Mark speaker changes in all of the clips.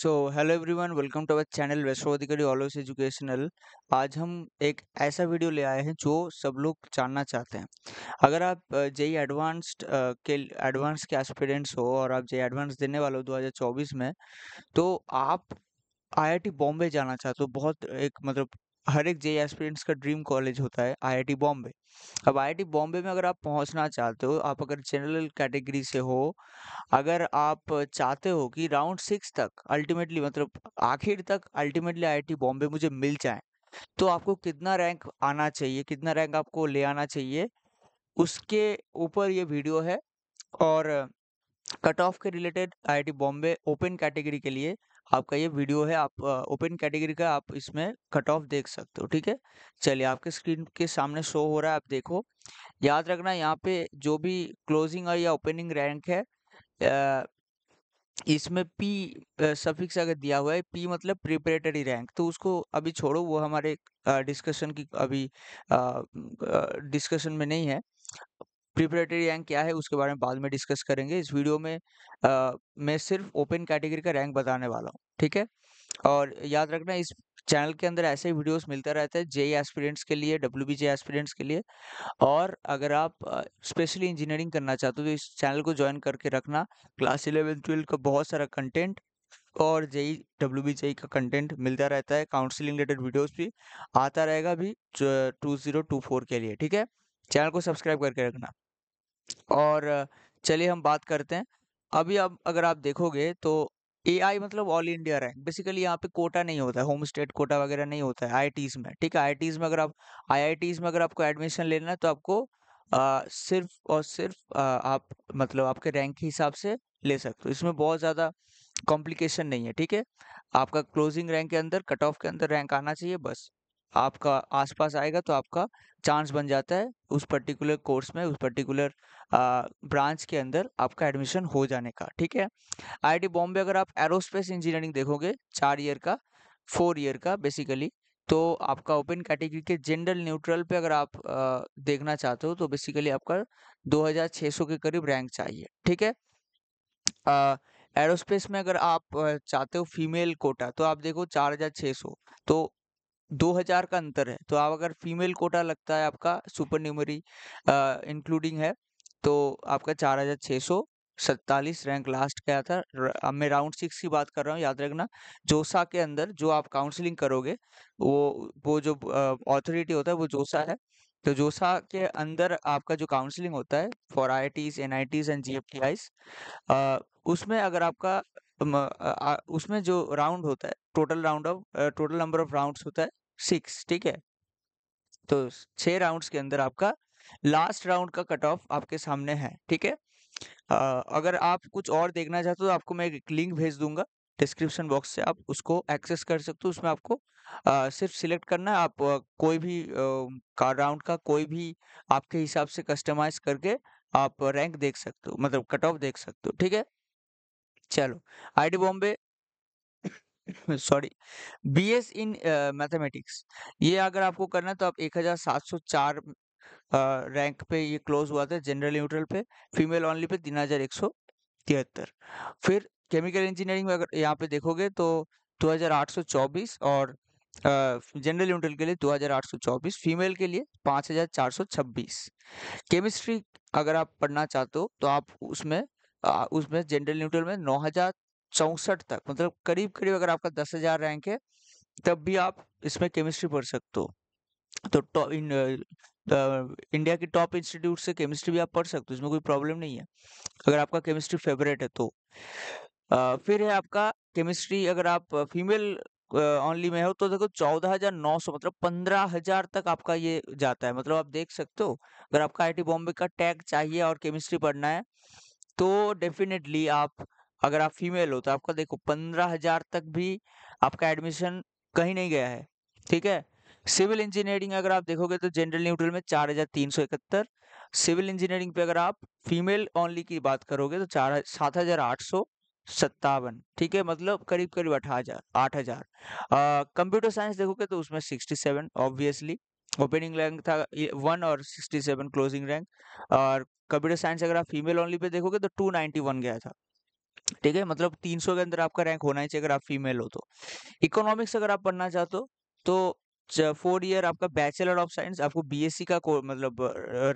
Speaker 1: So hello everyone, welcome to our channel Vaishnav Adhikari always educational. आज हम एक ऐसा वीडियो ले आए हैं जो सब लोग जानना चाहते हैं। अगर आप जेई एडवांस के एस्पिरेंट्स हो और आप जेई एडवांस देने वाले हो 2024 में, तो आप आईआईटी बॉम्बे जाना चाहते हो। बहुत एक मतलब हर एक जेई एस्पिरेंट्स का ड्रीम कॉलेज होता है आईआईटी बॉम्बे। अब आईआईटी बॉम्बे में अगर आप पहुंचना चाहते हो, आप अगर जनरल कैटेगरी से हो, अगर आप चाहते हो कि राउंड 6 तक अल्टीमेटली मतलब आखिर तक अल्टीमेटली आईआईटी बॉम्बे मुझे मिल जाए, तो आपको कितना रैंक आना चाहिए, कितना रैंक आपको ले आना चाहिए, उसके ऊपर ये वीडियो है। और कट ऑफ के related IIT Bombay open category के लिए आपका ये वीडियो है। आप ओपन कैटेगरी का आप इसमें कट ऑफ देख सकते हो, ठीक है। चलिए, आपके स्क्रीन के सामने शो हो रहा है, आप देखो। याद रखना, यहाँ पे जो भी क्लोजिंग और या ओपनिंग रैंक है, अ, इसमें पी सफिक्स अगर दिया हुआ है, पी मतलब प्रिपरेटरी रैंक, तो उसको अभी छोड़ो, वो हमारे डिस्कशन की अभी डिस्कशन में नहीं है। प्रिपरेटरी रैंक क्या है उसके बारे में बाद में डिस्कस करेंगे। इस वीडियो में मैं सिर्फ ओपन कैटेगरी का रैंक बताने वाला हूँ, ठीक है। और याद रखना, इस चैनल के अंदर ऐसे ही वीडियोस मिलता रहता है जेई एस्पिरेंट्स के लिए, डब्ल्यूबीजे एस्पिरेंट्स के लिए। और अगर आप स्पेशली इंजीनियरिंग करना चाहते हो तो इस चैनल को ज्वाइन करके रखना। क्लास 11-12 का बहुत सारा कंटेंट और जेई डब्ल्यूबीजेई का कंटेंट मिलता रहता है। काउंसलिंग रिलेटेड वीडियोस भी आता रहेगा भी 2024 के लिए, ठीक है। चैनल को सब्सक्राइब करके रखना। और चलिए हम बात करते हैं। अभी अब अगर आप देखोगे तो एआई मतलब ऑल इंडिया रैंक, बेसिकली यहाँ पे कोटा नहीं होता है, होम स्टेट कोटा वगैरह नहीं होता है आईआईटीज में, ठीक है। आईआईटीज में अगर आप आईआईटीज में अगर आपको एडमिशन लेना है तो आपको सिर्फ और सिर्फ आप मतलब आपके रैंक के हिसाब से ले सकते हो। इसमें बहुत ज़्यादा कॉम्प्लिकेशन नहीं है, ठीक है। आपका क्लोजिंग रैंक के अंदर, कट ऑफ के अंदर रैंक आना चाहिए, बस। आपका आसपास आएगा तो आपका चांस बन जाता है उस पर्टिकुलर कोर्स में, उस पर्टिकुलर ब्रांच के अंदर आपका एडमिशन हो जाने का, ठीक है। आईआईटी बॉम्बे अगर आप एरोस्पेस इंजीनियरिंग देखोगे, 4 ईयर का, 4 ईयर का बेसिकली, तो आपका ओपन कैटेगरी के जनरल न्यूट्रल पे अगर आप देखना चाहते हो तो बेसिकली आपका 2600 के करीब रैंक चाहिए, ठीक है। एरोस्पेस में अगर आप चाहते हो फीमेल कोटा तो आप देखो 4600, तो 2000 का अंतर है। तो आप अगर फीमेल कोटा लगता है आपका सुपर न्यूमरी इंक्लूडिंग है, तो आपका 4647 रैंक लास्ट गया था। अब मैं राउंड 6 की बात कर रहा हूँ, याद रखना। जोसा के अंदर जो आप काउंसलिंग करोगे, वो जो ऑथोरिटी होता है वो जोसा है। तो जोसा के अंदर आपका जो काउंसलिंग होता है फॉर आईआईटीज, एनआईटीज एंड जीएफटीआईज, उसमें अगर आपका उसमें जो राउंड होता है, टोटल नंबर ऑफ राउंड्स होता है 6, ठीक है। तो 6 राउंड्स के अंदर आपका लास्ट राउंड का कट ऑफ आपके सामने है, ठीक है। अगर आप कुछ और देखना चाहते हो तो आपको मैं एक लिंक भेज दूंगा डिस्क्रिप्शन बॉक्स से, आप उसको एक्सेस कर सकते हो। उसमें आपको सिर्फ सिलेक्ट करना है, आप कोई भी का राउंड का कोई भी आपके हिसाब से कस्टमाइज करके आप रैंक देख सकते हो, मतलब कट ऑफ देख सकते हो, ठीक है। चलो, IIT Bombay sorry, BS in mathematics, ये अगर आपको करना है तो आप 1704 रैंक पे ये क्लोज हुआ था जनरल न्यूट्रल पे। Female only pay 3173। फिर केमिकल इंजीनियरिंग में अगर यहाँ पे देखोगे तो 2824, और जनरल न्यूट्रल के लिए 2824, फीमेल के लिए 5426। केमिस्ट्री अगर आप पढ़ना चाहते हो तो आप उसमें जनरल न्यूट्रल में 9064 तक, मतलब करीब करीब अगर आपका 10,000 रैंक है तब भी आप इसमें केमिस्ट्री पढ़ सकते हो। तो इंडिया की टॉप इंस्टीट्यूट से केमिस्ट्री भी आप पढ़ सकते हो, इसमें कोई प्रॉब्लम नहीं है अगर आपका केमिस्ट्री फेवरेट है तो। फिर है आपका केमिस्ट्री, अगर आप फीमेल ओनली में हो तो देखो 14,900, मतलब 15,000 तक आपका ये जाता है। मतलब आप देख सकते हो, अगर आपका आईआईटी बॉम्बे का टैग चाहिए और केमिस्ट्री पढ़ना है तो डेफिनेटली आप, अगर आप फीमेल हो तो आपका देखो 15,000 तक भी आपका एडमिशन कहीं नहीं गया है, ठीक है। सिविल इंजीनियरिंग अगर आप देखोगे तो जनरल न्यूट्रल में 4,371। सिविल इंजीनियरिंग पे अगर आप फीमेल ओनली की बात करोगे तो 7,857, ठीक है, मतलब करीब करीब 8,000। कंप्यूटर साइंस देखोगे तो उसमें 67, ऑब्वियसली ओपनिंग रैंक था 1 और 67 क्लोजिंग रैंक। और कंप्यूटर साइंस अगर आप फीमेल ओनली पे देखोगे तो 291 गया था। ठीक है, मतलब 300 के अंदर आपका रैंक होना ही चाहिए अगर आप फीमेल हो तो। इकोनॉमिक्स अगर आप पढ़ना चाहते हो तो 4 ईयर आपका बैचलर ऑफ साइंस, आपको बीएससी का मतलब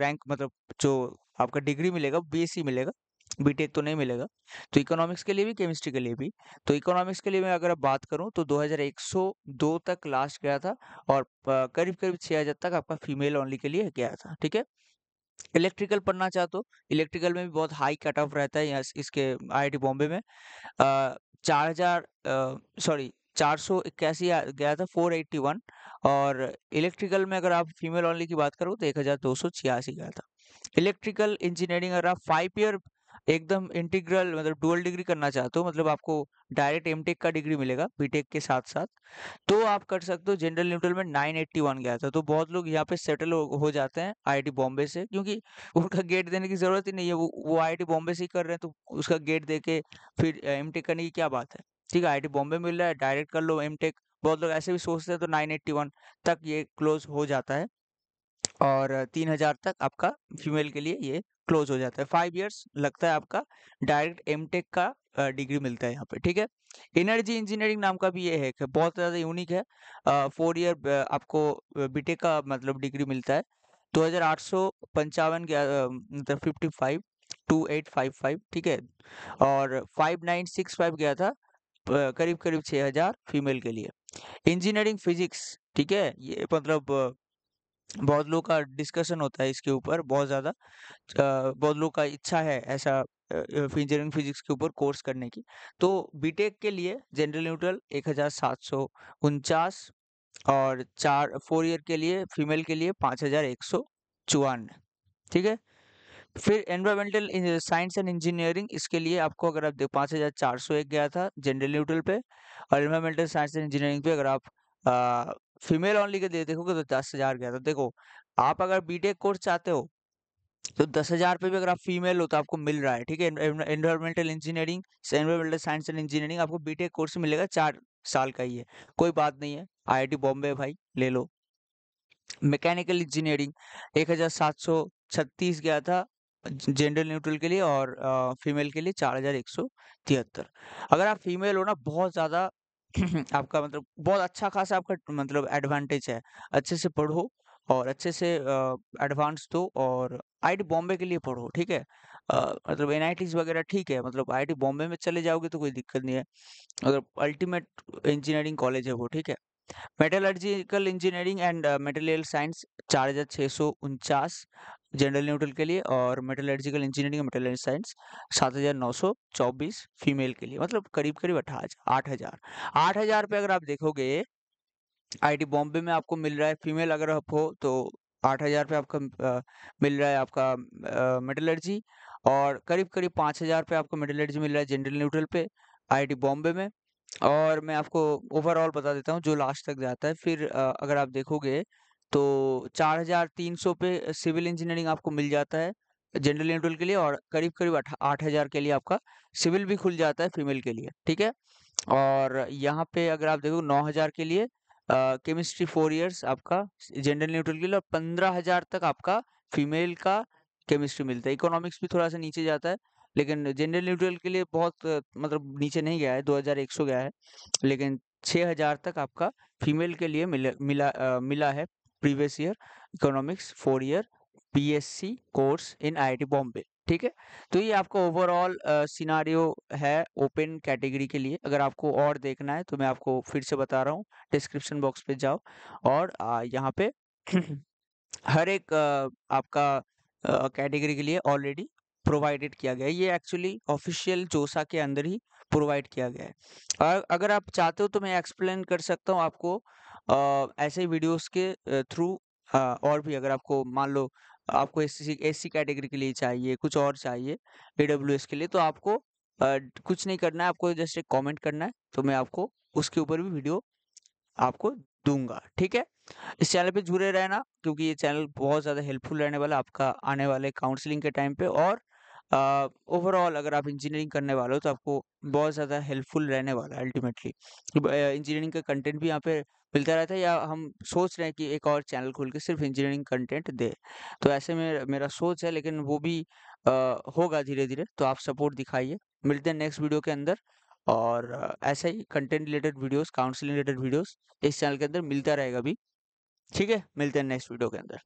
Speaker 1: रैंक, मतलब जो आपका डिग्री मिलेगा बीएससी मिलेगा, बीटेक तो नहीं मिलेगा। तो इकोनॉमिक्स के लिए भी, केमिस्ट्री के लिए भी। तो इकोनॉमिक्स के लिए मैं अगर बात करूं तो 2102 तक लास्ट गया था, और करीब करीब 6000 तक आपका फीमेल ओनली के लिए गया था। ठीक है, इलेक्ट्रिकल पढ़ना चाहते हो, इलेक्ट्रिकल में भी बहुत हाई कट ऑफ रहता है यहाँ इसके आईआईटी बॉम्बे में। 4000 सॉरी 481 गया था, 481। और इलेक्ट्रिकल में अगर आप फीमेल ओनली की बात करो तो 1286 गया था। इलेक्ट्रिकल इंजीनियरिंग अगर आप 5 ईयर एकदम इंटीग्रल मतलब डुअल डिग्री करना चाहते हो, मतलब आपको डायरेक्ट एमटेक का डिग्री मिलेगा बीटेक के साथ साथ, तो आप कर सकते हो। जनरल न्यूट्रल में 981 गया था। तो बहुत लोग यहाँ पे सेटल हो जाते हैं आईआईटी बॉम्बे से, क्योंकि उनका गेट देने की जरूरत ही नहीं है, वो आईआईटी बॉम्बे से ही कर रहे हैं, तो उसका गेट दे के फिर एमटेक करने की क्या बात है। ठीक है, आईआईटी बॉम्बे मिल रहा है, डायरेक्ट कर लो एमटेक। बहुत लोग ऐसे भी सोचते हैं, तो 981 तक ये क्लोज हो जाता है, और 3000 तक आपका फीमेल के लिए ये क्लोज हो जाता है। 5 इयर्स लगता है आपका, डायरेक्ट एमटेक का डिग्री मिलता है यहाँ पे। ठीक है, एनर्जी इंजीनियरिंग नाम का भी ये है कि बहुत ज़्यादा यूनिक है। 4 ईयर आपको बीटेक का मतलब डिग्री मिलता है। 2855 मतलब 55 2855, ठीक है, और 5965 गया था, करीब करीब 6000 फीमेल के लिए। इंजीनियरिंग फिजिक्स, ठीक है, ये मतलब बहुत लोगों का डिस्कशन होता है इसके ऊपर बहुत ज़्यादा। बहुत लोगों का इच्छा है ऐसा इंजीनियरिंग फिजिक्स के ऊपर कोर्स करने की। तो बीटेक के लिए जनरल न्यूट्रल 1749, और 4 ईयर के लिए फीमेल के लिए 5154। ठीक है, फिर एनवायरमेंटल साइंस एंड इंजीनियरिंग, इसके लिए आपको अगर आप 5401 गया था जनरल न्यूट्रल पे, और एनवायरमेंटल साइंस एंड इंजीनियरिंग पे अगर आप फीमेल ओनली के देखोगे तो 10,000 गया था। देखो, आप अगर बीटेक कोर्स चाहते हो तो 10,000 पे भी अगर आप फीमेल हो तो आपको मिल रहा है। ठीक है, environmental engineering, environmental science and engineering आपको बीटेक कोर्स मिलेगा, 4 साल का ही है, कोई बात नहीं है। आईआईटी बॉम्बे है भाई, ले लो। मैकेनिकल इंजीनियरिंग 1736 गया था जेंडर न्यूट्रल के लिए, और फीमेल के लिए 4173। अगर आप फीमेल हो ना, बहुत ज़्यादा आपका मतलब बहुत अच्छा खासा आपका मतलब एडवांटेज है। अच्छे से पढ़ो और अच्छे से एडवांस दो, और आईआईटी बॉम्बे के लिए पढ़ो। ठीक है, मतलब एनआईटीज वगैरह ठीक है, मतलब आईआईटी बॉम्बे में चले जाओगे तो कोई दिक्कत नहीं है, मतलब अल्टीमेट इंजीनियरिंग कॉलेज है वो। ठीक है, metallurgical engineering and material science 4649 general neutral के लिए, और मेटलर्जिकल इंजीनियरिंग और मटेरियल साइंस 7924 फीमेल के लिए, मतलब करीब करीब 8,000 8,000 पे अगर आप देखोगे आईआईटी बॉम्बे में आपको मिल रहा है, फीमेल अगर आप हो तो 8,000 पे आपका मिल रहा है आपका मेटलर्जी, और करीब करीब 5,000 पे आपको मेटलर्जी मिल रहा है जनरल न्यूट्रल पे आईआईटी बॉम्बे में। और मैं आपको ओवरऑल बता देता हूँ जो लास्ट तक जाता है। फिर अगर आप देखोगे तो 4,300 पे सिविल इंजीनियरिंग आपको मिल जाता है जनरल न्यूट्रल के लिए, और करीब करीब 8,000 के लिए आपका सिविल भी खुल जाता है फीमेल के लिए। ठीक है, और यहाँ पे अगर आप देखो 9,000 के लिए केमिस्ट्री 4 इयर्स आपका जनरल न्यूट्रल के लिए, और 15,000 तक आपका फीमेल का केमिस्ट्री मिलता है। इकोनॉमिक्स भी थोड़ा सा नीचे जाता है, लेकिन जनरल न्यूट्रल के लिए बहुत मतलब नीचे नहीं गया है, 2,100 गया है, लेकिन 6,000 तक आपका फीमेल के लिए मिला है previous year economics 4 year BSc course in IIT Bombay. ठीक है, तो ये आपका ओवरऑल सिनारियो है ओपन कैटेगरी के लिए। अगर आपको और देखना है तो मैं आपको फिर से बता रहा हूँ, डिस्क्रिप्शन बॉक्स पे जाओ, और यहाँ पे हर एक आपका कैटेगरी के लिए ऑलरेडी प्रोवाइडेड किया गया है। ये एक्चुअली ऑफिशियल जोसा के अंदर ही प्रोवाइड किया गया है। और अगर आप चाहते हो तो मैं एक्सप्लेन कर सकता हूँ आपको ऐसे वीडियोस के थ्रू। और भी अगर आपको मान लो आपको एससी कैटेगरी के लिए चाहिए, कुछ और चाहिए ईडब्ल्यूएस के लिए, तो आपको कुछ नहीं करना है, आपको जस्ट एक कमेंट करना है, तो मैं आपको उसके ऊपर भी वीडियो आपको दूंगा। ठीक है, इस चैनल पे जुड़े रहना, क्योंकि ये चैनल बहुत ज़्यादा हेल्पफुल रहने वाला है आपका आने वाले काउंसलिंग के टाइम पे, और ओवरऑल अगर आप इंजीनियरिंग करने वाले हो तो आपको बहुत ज़्यादा हेल्पफुल रहने वाला है अल्टीमेटली। इंजीनियरिंग का कंटेंट भी यहाँ पे मिलता रहता है, या हम सोच रहे हैं कि एक और चैनल खोल के सिर्फ इंजीनियरिंग कंटेंट दे। तो ऐसे में मेरा सोच है, लेकिन वो भी होगा धीरे धीरे, तो आप सपोर्ट दिखाइए। मिलते हैं नेक्स्ट वीडियो के अंदर। और ऐसा ही content related videos, counselling related videos इस चैनल के अंदर मिलता रहेगा भी। ठीक है, मिलते हैं नेक्स्ट वीडियो के अंदर।